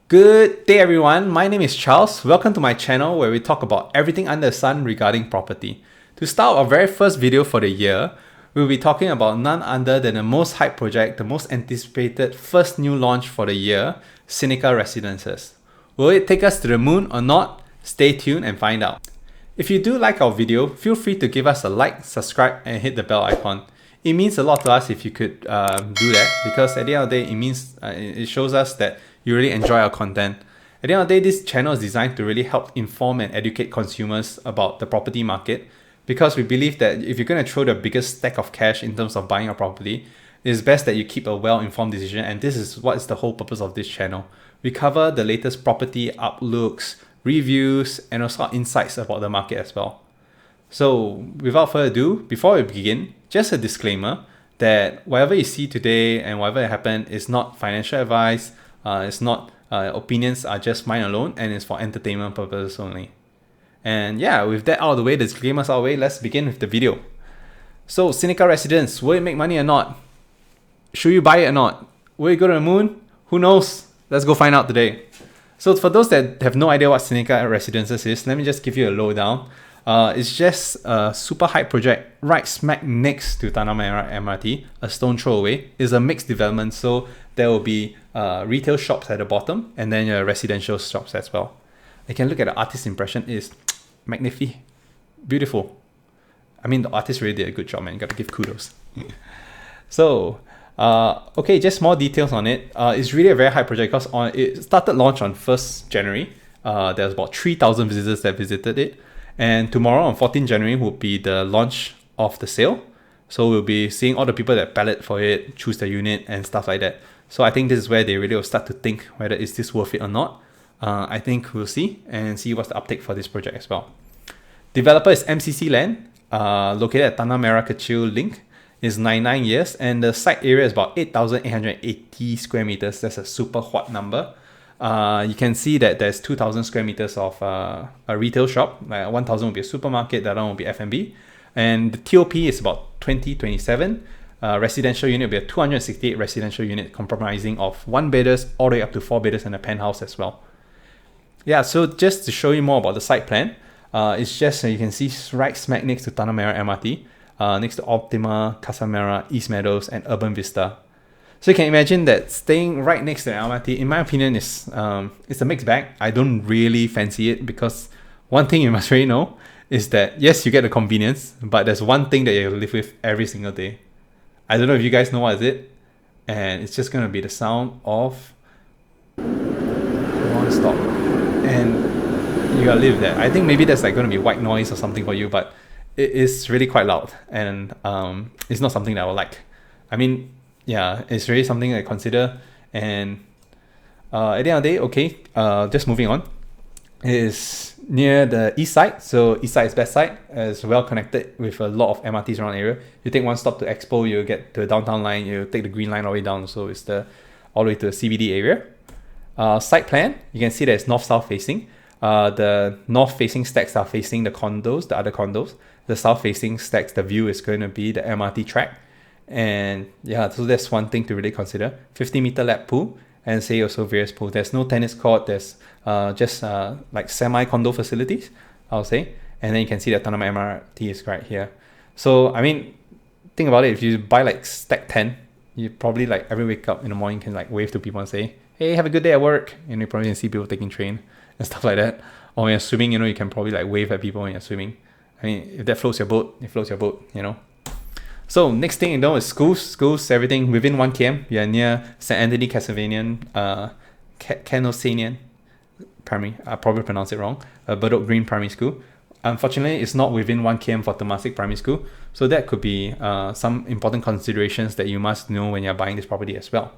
Good day everyone, my name is Charles. Welcome to my channel where we talk about everything under the sun regarding property. To start our very first video for the year, we'll be talking about none other than the most hyped project, the most anticipated first new launch for the year, Sceneca Residences. Will it take us to the moon or not? Stay tuned and find out. If you do like our video, feel free to give us a like, subscribe and hit the bell icon. It means a lot to us if you could do that, because at the end of the day, it shows us that you really enjoy our content. At the end of the day, this channel is designed to really help inform and educate consumers about the property market, because we believe that if you're going to throw the biggest stack of cash in terms of buying a property, it's best that you keep a well-informed decision, and this is what is the whole purpose of this channel. We cover the latest property outlooks, reviews, and also insights about the market as well. So without further ado, before we begin, just a disclaimer that whatever you see today and whatever happened is not financial advice, it's not opinions, are just mine alone, and it's for entertainment purposes only. And yeah, with that out of the way, the disclaimers out of the way, let's begin with the video. So Sceneca Residence, will it make money or not? Should you buy it or not? Will it go to the moon? Who knows? Let's go find out today. So for those that have no idea what Sceneca Residences is, let me just give you a lowdown. It's just a super hype project right smack next to Tanah Merah MRT, a stone throw away. It's a mixed development, so there will be retail shops at the bottom and then your residential shops as well. You can look at the artist's impression. It's magnifique, beautiful. I mean, the artist really did a good job, man. You got to give kudos. So, okay, just more details on it. It's really a very high project because it started launch on 1st January. There's about 3,000 visitors that visited it. And tomorrow on 14th January will be the launch of the sale. So we'll be seeing all the people that ballot for it, choose the unit and stuff like that. So I think this is where they really will start to think whether is this worth it or not. I think we'll see what's the uptake for this project as well. Developer is MCC Land, located at Tanah Merah Kecil Link. It's 99 years and the site area is about 8,880 square meters. That's a super hot number. You can see that there's 2,000 square meters of a retail shop. 1,000 will be a supermarket, the other one will be F&B. And the TOP is about 2027. Residential unit will be a 268 residential unit comprising of 1-bedders all the way up to 4-bedders and a penthouse as well. Yeah, so just to show you more about the site plan, it's just you can see right smack next to Tanah Merah MRT, next to Optima, Casa Merah, East Meadows, and Urban Vista. So you can imagine that staying right next to the MRT, in my opinion, is it's a mixed bag. I don't really fancy it because one thing you must really know is that yes, you get the convenience, but there's one thing that you live with every single day. I don't know if you guys know what is it, and it's just gonna be the sound of non-stop, and you gotta live there. I think maybe that's like gonna be white noise or something for you, but it is really quite loud, and it's not something that I would like. I mean, yeah, it's really something I consider, and at the end of the day, okay, just moving on, it is near the east side, so east side is best side, it's well connected with a lot of MRTs around the area. You take one stop to Expo, you get to the downtown line, you take the green line all the way down, so it's all the way to the CBD area. Site plan, you can see that it's north-south facing. The north facing stacks are facing the condos, the other condos. The south facing stacks, the view is going to be the MRT track. And yeah, so that's one thing to really consider. 50-meter lap pool, and say also various pools. There's no tennis court, there's just like semi-condo facilities, I'll say. And then you can see that Tanah Merah MRT is right here. So I mean, think about it, if you buy like stack 10, you probably like every wake up in the morning can like wave to people and say, hey, have a good day at work. And you probably can see people taking train and stuff like that. Or when you're swimming, you can probably like wave at people when you're swimming. I mean, if that floats your boat, it floats your boat, So next thing you know is schools, everything within 1 km. You're near St. Anthony Cassavanian, Canosanian Primary, I probably pronounced it wrong, Bedok Green Primary School. Unfortunately, it's not within 1 km for Temasek Primary School. So that could be some important considerations that you must know when you're buying this property as well.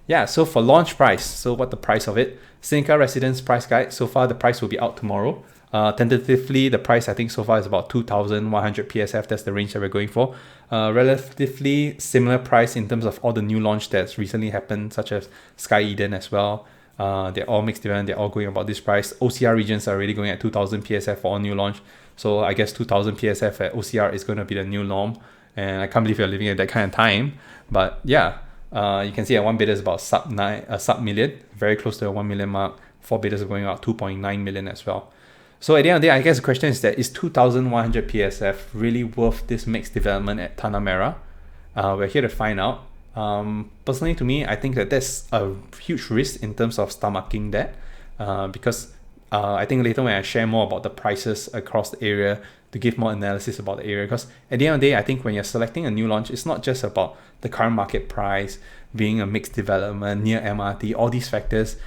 Yeah, so for launch price, so what the price of it? Sceneca Residence price guide, so far the price will be out tomorrow. Tentatively, the price I think so far is about 2,100 PSF. That's the range that we're going for. Relatively similar price in terms of all the new launch that's recently happened, such as Sky Eden as well. They're all mixed event. They're all going about this price. OCR regions are already going at 2,000 PSF for all new launch. So I guess 2,000 PSF at OCR is going to be the new norm. And I can't believe we're living at that kind of time. But yeah, You can see at one bidder is about sub million, very close to the 1 million mark. 4 bidders are going out 2.9 million as well. So at the end of the day, I guess the question is that is 2,100 PSF really worth this mixed development at Tana Merah? We're here to find out. Personally, to me, I think that that's a huge risk in terms of stomaching that, because I think later when I share more about the prices across the area to give more analysis about the area, because at the end of the day, I think when you're selecting a new launch, it's not just about the current market price, being a mixed development near MRT, all these factors.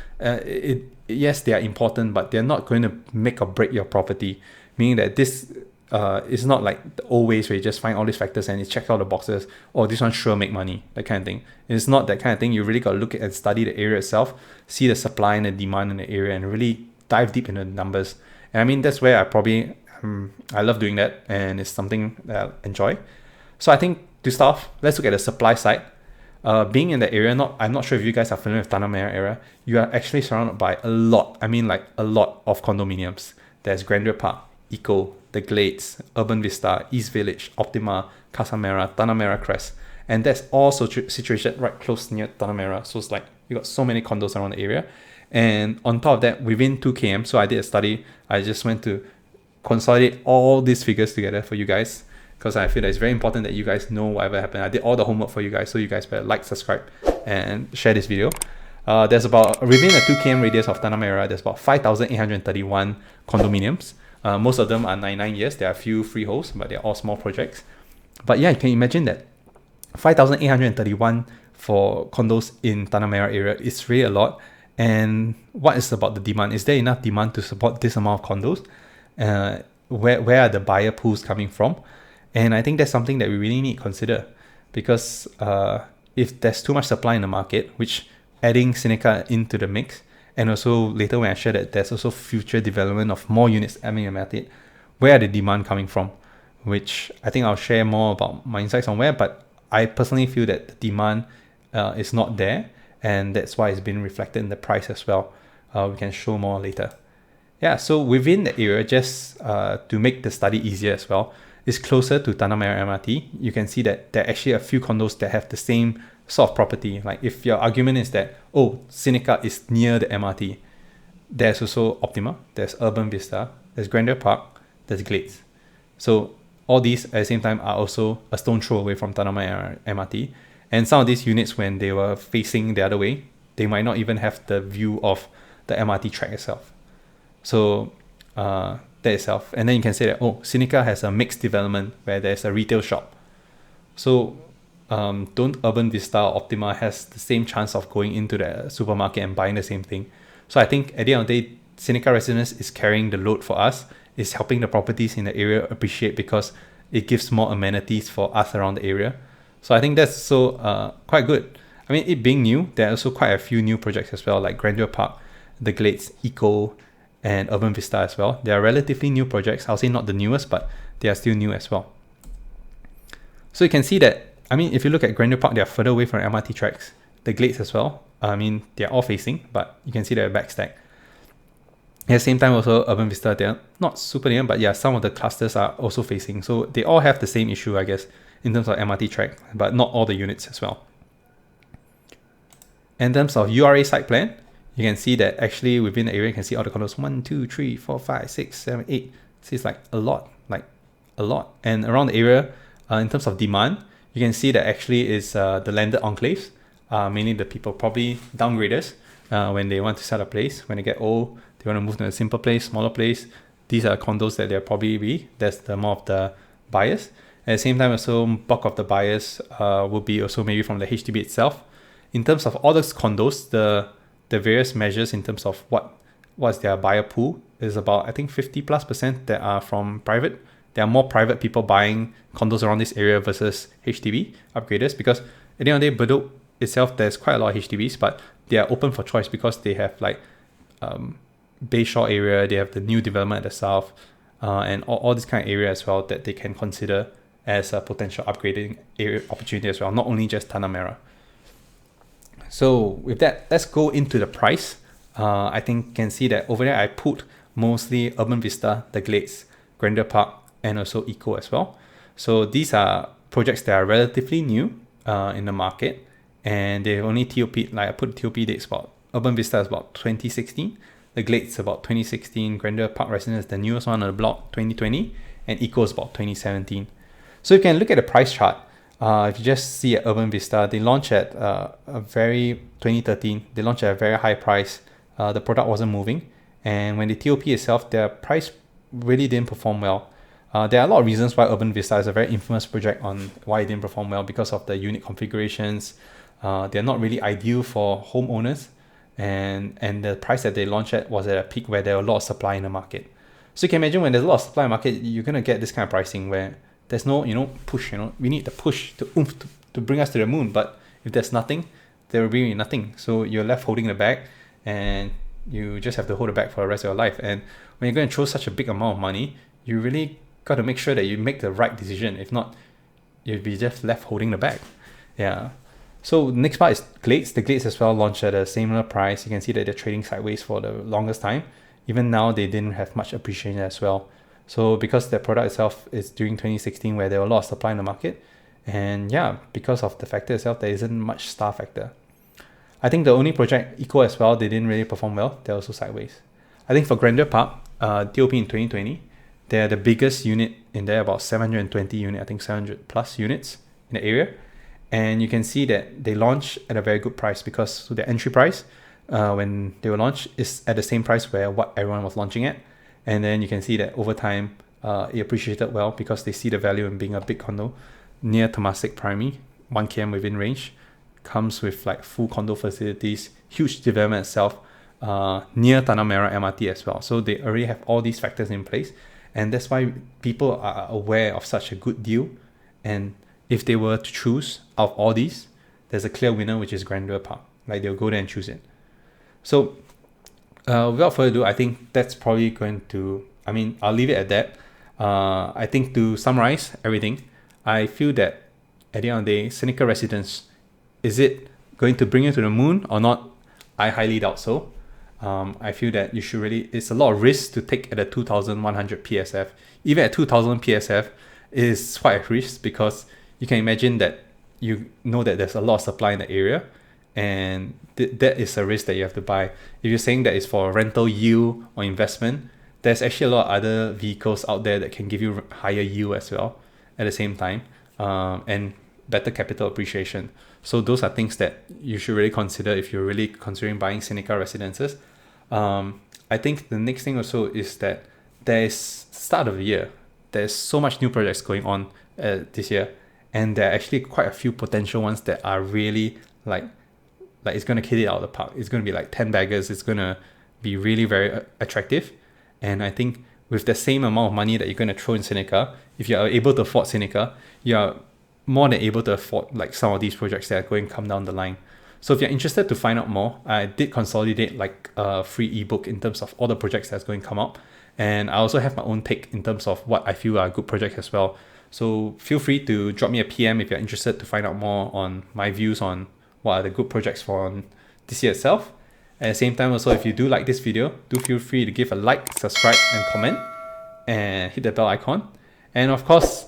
Yes, they are important, but they're not going to make or break your property, meaning that this is not like the old ways where you just find all these factors and you check all the boxes, oh, this one sure make money, that kind of thing. It's not that kind of thing. You really got to look at and study the area itself, see the supply and the demand in the area, and really dive deep into the numbers. And I mean, that's where I probably I love doing that, and it's something that I enjoy. So I think to start off, let's look at the supply side. Being in the area, I'm not sure if you guys are familiar with Tanah Merah area, you are actually surrounded by a lot of condominiums. There's Grandeur Park, Eco, The Glades, Urban Vista, East Village, Optima, Casa Merah, Tanah Merah Crest. And that's all situated right close near Tanah Merah. So it's like you got so many condos around the area. And on top of that, within 2 km, so I did a study. I just went to consolidate all these figures together for you guys, because I feel that it's very important that you guys know whatever happened. I did all the homework for you guys, so you guys better like, subscribe, and share this video. There's about, within a 2 km radius of Tanah Merah, there's about 5,831 condominiums. Most of them are 99 years. There are a few freeholds, but they're all small projects. But yeah, you can imagine that 5,831 for condos in Tanah Merah area is really a lot. And what is about the demand? Is there enough demand to support this amount of condos? Where are the buyer pools coming from? And I think that's something that we really need to consider, because if there's too much supply in the market, which adding Sceneca into the mix, and also later when I share that there's also future development of more units adding MRT, where are the demand coming from? Which I think I'll share more about my insights on where, but I personally feel that the demand is not there, and that's why it's been reflected in the price as well. We can show more later. Yeah, so within the area, just to make the study easier as well, is closer to Tanah Merah MRT. You can see that there are actually a few condos that have the same sort of property. Like if your argument is that, oh, Sceneca is near the MRT, there's also Optima, there's Urban Vista, there's Grandeur Park, there's Glades. So all these at the same time are also a stone throw away from Tanah Merah MRT. And some of these units, when they were facing the other way, they might not even have the view of the MRT track itself. So that itself. And then you can say that, oh, Sceneca has a mixed development where there's a retail shop. So don't Urban Vista or Optima has the same chance of going into the supermarket and buying the same thing? So I think at the end of the day, Sceneca Residence is carrying the load for us, is helping the properties in the area appreciate, because it gives more amenities for us around the area. So I think that's so quite good. I mean, it being new, there are also quite a few new projects as well, like Grandeur Park, The Glades, Eco, and Urban Vista as well. They are relatively new projects. I'll say not the newest, but they are still new as well. So you can see that, I mean, if you look at Grandeur Park, they are further away from MRT tracks. The Glades as well. I mean, they're all facing, but you can see they're backstacked. At the same time, also Urban Vista, they're not super near, but yeah, some of the clusters are also facing. So they all have the same issue, I guess, in terms of MRT track, but not all the units as well. In terms of URA Site Plan, you can see that actually within the area, you can see all the condos 1, 2, 3, 4, 5, 6, 7, 8. See, it's like a lot. And around the area, in terms of demand, you can see that actually is the landed enclaves, mainly the people, probably downgraders, when they want to sell a place. When they get old, they want to move to a simple place, smaller place. These are condos that they'll probably be. That's the more of the buyers. At the same time, also bulk of the buyers will be also maybe from the HDB itself. In terms of all those condos, the various measures in terms of what's their buyer pool is about, I think 50+% that are from private. There are more private people buying condos around this area versus HDB upgraders, because at the end of the day, Bedok itself, there's quite a lot of HDBs, but they are open for choice because they have like Bayshore area, they have the new development at the south, and all this kind of area as well that they can consider as a potential upgrading area opportunity as well, not only just Tana Merah. So with that, let's go into the price. I think you can see that over there I put mostly Urban Vista, The Glades, Grandeur Park, and also Eco as well. So these are projects that are relatively new in the market, and they've only TOP, like I put TOP dates about Urban Vista is about 2016, the Glades about 2016, Grandeur Park Residence, the newest one on the block, 2020, and Eco is about 2017. So you can look at the price chart. If you just see at Urban Vista, they launched at 2013, they launched at a very high price. The product wasn't moving, and when the TOP itself, their price really didn't perform well. There are a lot of reasons why Urban Vista is a very infamous project on why it didn't perform well, because of the unit configurations. They're not really ideal for homeowners, and the price that they launched at was at a peak where there were a lot of supply in the market. So you can imagine when there's a lot of supply in the market, you're going to get this kind of pricing where there's no, push, we need the push to bring us to the moon. But if there's nothing, there will be nothing. So you're left holding the bag, and you just have to hold the bag for the rest of your life. And when you're going to throw such a big amount of money, you really got to make sure that you make the right decision. If not, you'll be just left holding the bag. Yeah. So next part is Glades. The Glades as well launched at a similar price. You can see that they're trading sideways for the longest time. Even now, they didn't have much appreciation as well. So because the product itself is during 2016 where there were a lot of supply in the market, and yeah, because of the factor itself, there isn't much star factor. I think the only project, Eco as well, they didn't really perform well. They're also sideways. I think for Grandeur Park, TOP in 2020, they're the biggest unit in there, about 720 units, I think 700 plus units in the area. And you can see that they launched at a very good price, because the entry price when they were launched is at the same price where what everyone was launching at. And then you can see that over time, it appreciated well because they see the value in being a big condo near Temasek Primary, 1 km within range, comes with like full condo facilities, huge development itself, near Tanah Merah MRT as well. So they already have all these factors in place, and that's why people are aware of such a good deal. And if they were to choose out of all these, there's a clear winner, which is Grandeur Park. Like they'll go there and choose it. So without further ado, I think that's probably going to, I'll leave it at that. I think to summarize everything, I feel that at the end of the day, Sceneca Residence, is it going to bring you to the moon or not? I highly doubt so. I feel that you should really, it's a lot of risk to take at a 2100 PSF. Even at 2000 PSF, it is quite a risk, because you can imagine that you know that there's a lot of supply in the area, and that is a risk that you have to buy. If you're saying that it's for rental yield or investment, there's actually a lot of other vehicles out there that can give you higher yield as well at the same time, and better capital appreciation. So those are things that you should really consider if you're really considering buying Sceneca Residences. I think the next thing also is that there's start of the year. There's so much new projects going on this year, and there are actually quite a few potential ones that are really like it's going to hit it out of the park. It's going to be like 10 baggers. It's going to be really very attractive. And I think with the same amount of money that you're going to throw in Sceneca, if you are able to afford Sceneca, you are more than able to afford like some of these projects that are going to come down the line. So if you're interested to find out more, I did consolidate like a free ebook in terms of all the projects that's going to come up. And I also have my own take in terms of what I feel are good projects as well. So feel free to drop me a PM if you're interested to find out more on my views on what are the good projects for this year itself. At the same time also, if you do like this video, do feel free to give a like, subscribe and comment, and hit the bell icon. And of course,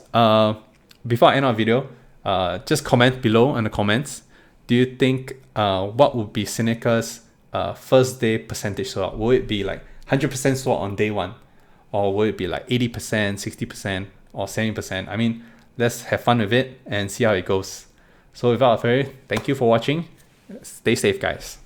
before I end our video, just comment below in the comments. Do you think what would be Sceneca's first day percentage sold out? Will it be like 100% sold on day one? Or will it be like 80%, 60%, or 70%? Let's have fun with it and see how it goes. So without further ado, thank you for watching. Stay safe, guys.